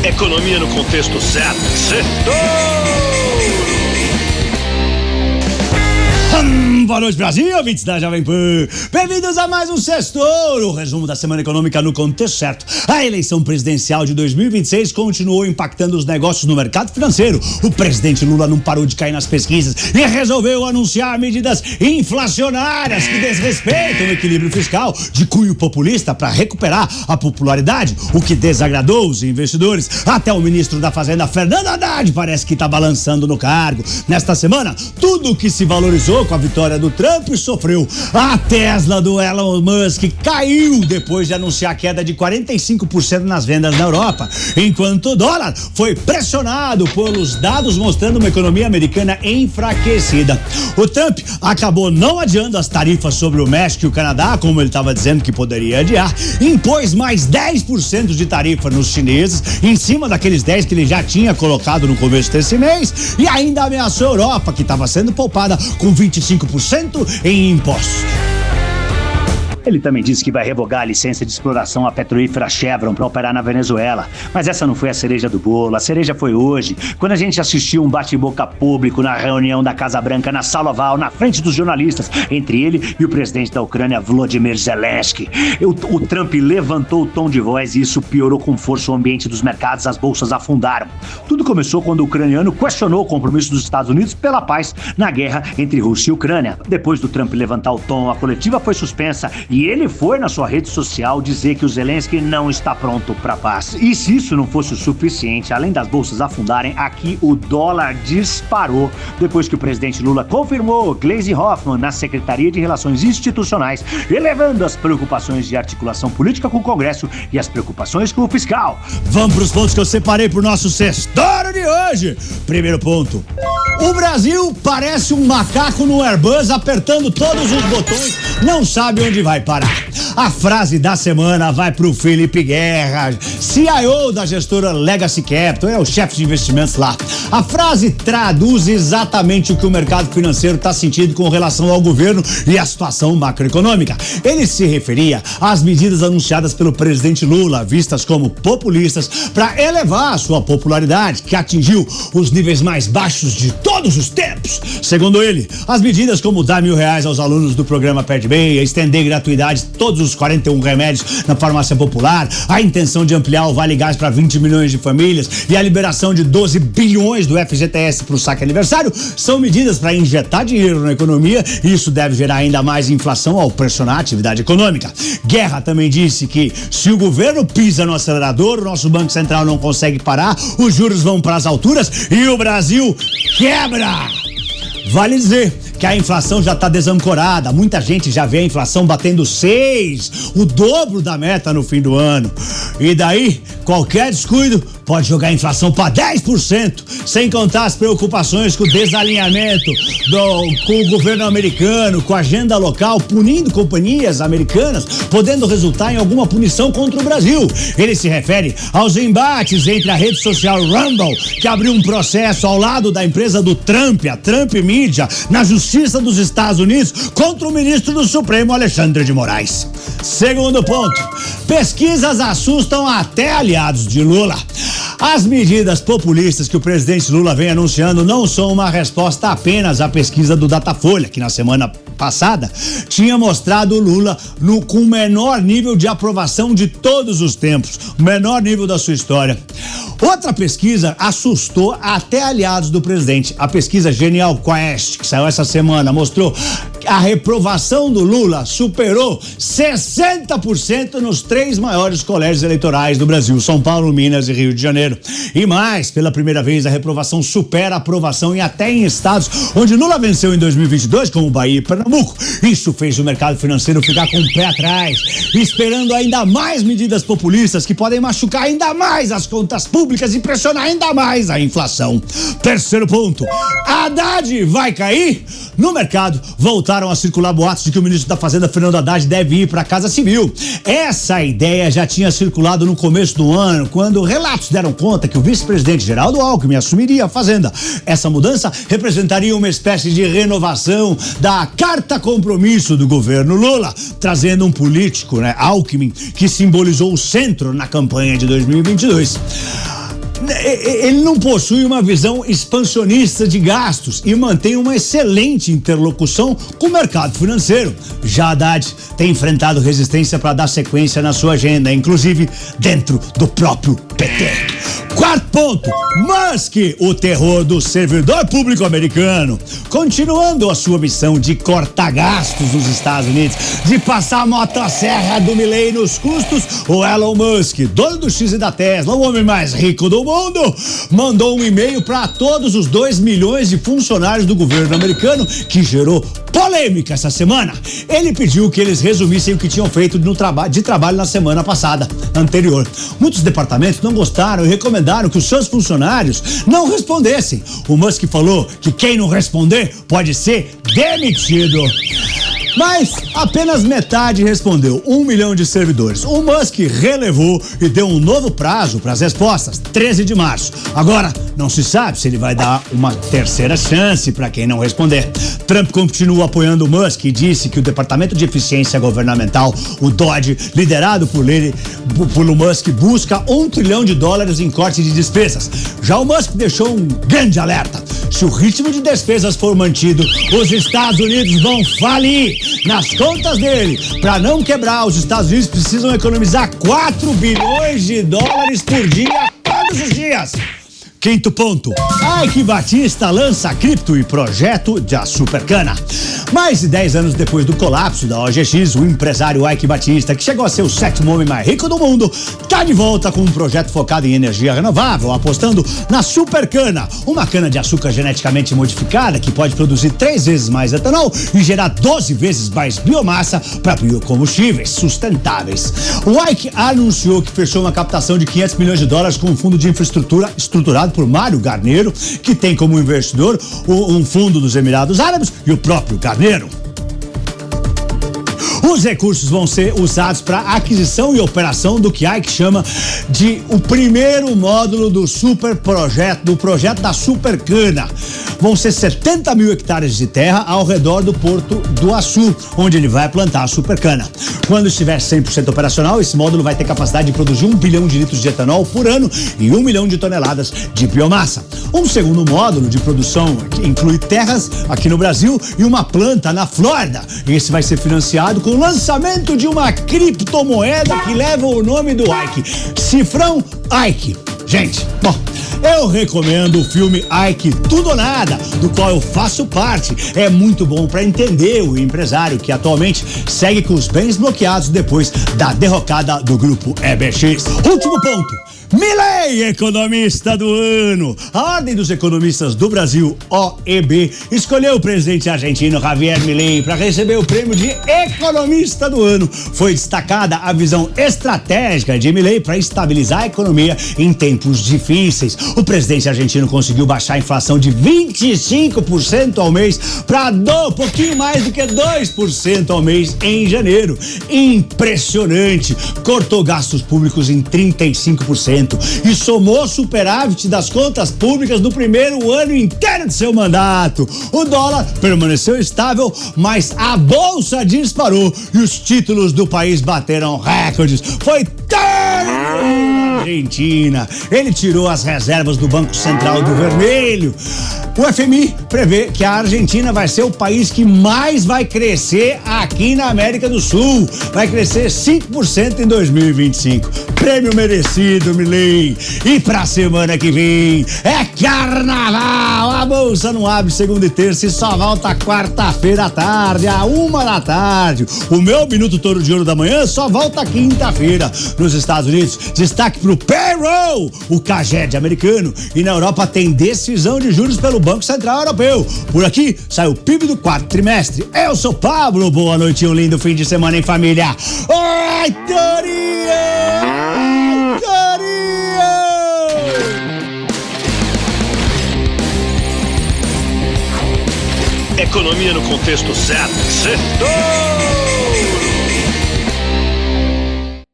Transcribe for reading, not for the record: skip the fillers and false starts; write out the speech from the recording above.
Economia no contexto certo. Boa noite, Brasil, ouvintes da Jovem Pan. Bem-vindos a mais um Sextou, o resumo da semana econômica no contexto certo. A eleição presidencial de 2026 continuou impactando os negócios no mercado financeiro. O presidente Lula não parou de cair nas pesquisas e resolveu anunciar medidas inflacionárias que desrespeitam o equilíbrio fiscal de cunho populista para recuperar a popularidade, o que desagradou os investidores. Até o ministro da Fazenda, Fernando Haddad, parece que está balançando no cargo. Nesta semana, tudo que se valorizou com a vitória do Trump sofreu. A Tesla do Elon Musk caiu depois de anunciar a queda de 45% nas vendas na Europa, enquanto o dólar foi pressionado pelos dados mostrando uma economia americana enfraquecida. O Trump acabou não adiando as tarifas sobre o México e o Canadá, como ele estava dizendo que poderia adiar, impôs mais 10% de tarifa nos chineses, em cima daqueles 10% que ele já tinha colocado no começo desse mês, e ainda ameaçou a Europa, que estava sendo poupada com 25% em impostos. Ele também disse que vai revogar a licença de exploração à petrolífera Chevron para operar na Venezuela. Mas essa não foi a cereja do bolo. A cereja foi hoje, quando a gente assistiu um bate-boca público na reunião da Casa Branca na Sala Oval, na frente dos jornalistas, entre ele e o presidente da Ucrânia, Volodymyr Zelensky. O Trump levantou o tom de voz e isso piorou com força o ambiente dos mercados, as bolsas afundaram. Tudo começou quando o ucraniano questionou o compromisso dos Estados Unidos pela paz na guerra entre Rússia e Ucrânia. Depois do Trump levantar o tom, a coletiva foi suspensa e ele foi na sua rede social dizer que o Zelensky não está pronto para paz. E se isso não fosse o suficiente, além das bolsas afundarem, aqui o dólar disparou depois que o presidente Lula confirmou Gleisi Hoffmann na Secretaria de Relações Institucionais, elevando as preocupações de articulação política com o Congresso e as preocupações com o fiscal. Vamos para os pontos que eu separei para o nosso Sextou de hoje. Primeiro ponto: o Brasil parece um macaco no Airbus apertando todos os botões, não sabe onde vai parar. A frase da semana vai pro Felipe Guerra, CIO da gestora Legacy Capital, é o chefe de investimentos lá. A frase traduz exatamente o que o mercado financeiro está sentindo com relação ao governo e à situação macroeconômica. Ele se referia às medidas anunciadas pelo presidente Lula, vistas como populistas, para elevar a sua popularidade, que atingiu os níveis mais baixos de todos os tempos. Segundo ele, as medidas como dar R$1.000 aos alunos do programa PED-BEI, estender gratuidade todos os 41 remédios na farmácia popular, a intenção de ampliar o Vale Gás para 20 milhões de famílias e a liberação de 12 bilhões do FGTS para o saque aniversário são medidas para injetar dinheiro na economia e isso deve gerar ainda mais inflação ao pressionar a atividade econômica. Guerra também disse que se o governo pisa no acelerador, o nosso Banco Central não consegue parar, os juros vão para as alturas e o Brasil quebra. Vale dizer que a inflação já está desancorada, muita gente já vê a inflação batendo 6%, o dobro da meta no fim do ano. E daí, qualquer descuido pode jogar a inflação para 10%, sem contar as preocupações com o desalinhamento com o governo americano, com a agenda local, punindo companhias americanas, podendo resultar em alguma punição contra o Brasil. Ele se refere aos embates entre a rede social Rumble, que abriu um processo ao lado da empresa do Trump, a Trump Media, na Justiça dos Estados Unidos, contra o ministro do Supremo, Alexandre de Moraes. Segundo ponto: pesquisas assustam até aliados de Lula. As medidas populistas que o presidente Lula vem anunciando não são uma resposta apenas à pesquisa do Datafolha, que na semana passada tinha mostrado o Lula com o menor nível de aprovação de todos os tempos, o menor nível da sua história. Outra pesquisa assustou até aliados do presidente. A pesquisa Genial Quest, que saiu essa semana, mostrou que a reprovação do Lula superou 60% nos 3 maiores colégios eleitorais do Brasil, São Paulo, Minas e Rio de Janeiro. E mais, pela primeira vez, a reprovação supera a aprovação até em estados onde Lula venceu em 2022, como Bahia e Pernambuco. Isso fez o mercado financeiro ficar com o pé atrás, esperando ainda mais medidas populistas que podem machucar ainda mais as contas públicas e pressionar ainda mais a inflação. Terceiro ponto: Haddad vai cair? No mercado, voltar voltaram a circular boatos de que o ministro da Fazenda, Fernando Haddad, deve ir para a Casa Civil. Essa ideia já tinha circulado no começo do ano, quando relatos deram conta que o vice-presidente Geraldo Alckmin assumiria a Fazenda. Essa mudança representaria uma espécie de renovação da carta compromisso do governo Lula, trazendo um político, Alckmin, que simbolizou o centro na campanha de 2022. Ele não possui uma visão expansionista de gastos e mantém uma excelente interlocução com o mercado financeiro. Já Haddad tem enfrentado resistência para dar sequência na sua agenda, inclusive dentro do próprio PT. Quarto ponto, Musk, o terror do servidor público americano, continuando a sua missão de cortar gastos nos Estados Unidos, de passar a motosserra do Milley nos custos. O Elon Musk, dono do X e da Tesla, o homem mais rico do mundo, mandou um e-mail para todos os 2 milhões de funcionários do governo americano, que gerou polêmica essa semana. Ele pediu que eles resumissem o que tinham feito de trabalho na semana anterior. Muitos departamentos não gostaram e recomendaram que os seus funcionários não respondessem. O Musk falou que quem não responder pode ser demitido. Mas apenas metade respondeu, 1 milhão de servidores. O Musk relevou e deu um novo prazo para as respostas, 13 de março. Agora, não se sabe se ele vai dar uma terceira chance para quem não responder. Trump continua apoiando o Musk e disse que o Departamento de Eficiência Governamental, o DOGE, liderado por Musk, busca $1 trilhão em corte de despesas. Já o Musk deixou um grande alerta. Se o ritmo de despesas for mantido, os Estados Unidos vão falir. Nas contas dele, para não quebrar, os Estados Unidos precisam economizar $4 bilhões por dia, todos os dias. Quinto ponto, Ike Batista lança cripto e projeto da Supercana. Mais de 10 anos depois do colapso da OGX, o empresário Ike Batista, que chegou a ser o 7º homem mais rico do mundo, tá de volta com um projeto focado em energia renovável, apostando na Supercana, uma cana de açúcar geneticamente modificada que pode produzir 3 vezes mais etanol e gerar 12 vezes mais biomassa para biocombustíveis sustentáveis. O Ike anunciou que fechou uma captação de $500 milhões com um fundo de infraestrutura estruturado por Mário Garneiro, que tem como investidor um fundo dos Emirados Árabes e o próprio Garneiro. Os recursos vão ser usados para aquisição e operação do que Ike chama de o primeiro módulo do projeto da Supercana. Vão ser 70 mil hectares de terra ao redor do Porto do Açu, onde ele vai plantar a Supercana. Quando estiver 100% operacional, esse módulo vai ter capacidade de produzir 1 bilhão de litros de etanol por ano e 1 milhão de toneladas de biomassa. Um segundo módulo de produção que inclui terras aqui no Brasil e uma planta na Flórida. Esse vai ser financiado com o lançamento de uma criptomoeda que leva o nome do Ike, Cifrão Ike. Gente, bom, eu recomendo o filme Ike Tudo ou Nada, do qual eu faço parte. É muito bom para entender o empresário que atualmente segue com os bens bloqueados depois da derrocada do grupo EBX. Último ponto. Milley, economista do ano. A Ordem dos Economistas do Brasil, OEB, escolheu o presidente argentino Javier Milei para receber o prêmio de economista do ano. Foi destacada a visão estratégica de Milei para estabilizar a economia em tempos difíceis. O presidente argentino conseguiu baixar a inflação de 25% ao mês para pouquinho mais do que 2% ao mês em janeiro. Impressionante! Cortou gastos públicos em 35%. E somou superávit das contas públicas do primeiro ano inteiro de seu mandato. O dólar permaneceu estável, mas a bolsa disparou e os títulos do país bateram recordes. Foi na Argentina. Ele tirou as reservas do Banco Central do vermelho. O FMI prevê que a Argentina vai ser o país que mais vai crescer aqui na América do Sul. Vai crescer 5% em 2025. Prêmio merecido, Milei. E pra semana que vem é carnaval. A bolsa não abre segunda e terça e só volta quarta-feira à tarde, à 1h. O meu Minuto Touro de Ouro da Manhã só volta quinta-feira. Nos Estados Unidos, destaque pro payroll, o CAGED americano. E na Europa tem decisão de juros pelo Banco Central Europeu. Por aqui sai o PIB do 4º trimestre. Eu sou Pablo. Boa noite e um lindo fim de semana em família. Oi, Torinho! É economia no contexto certo. Sextou!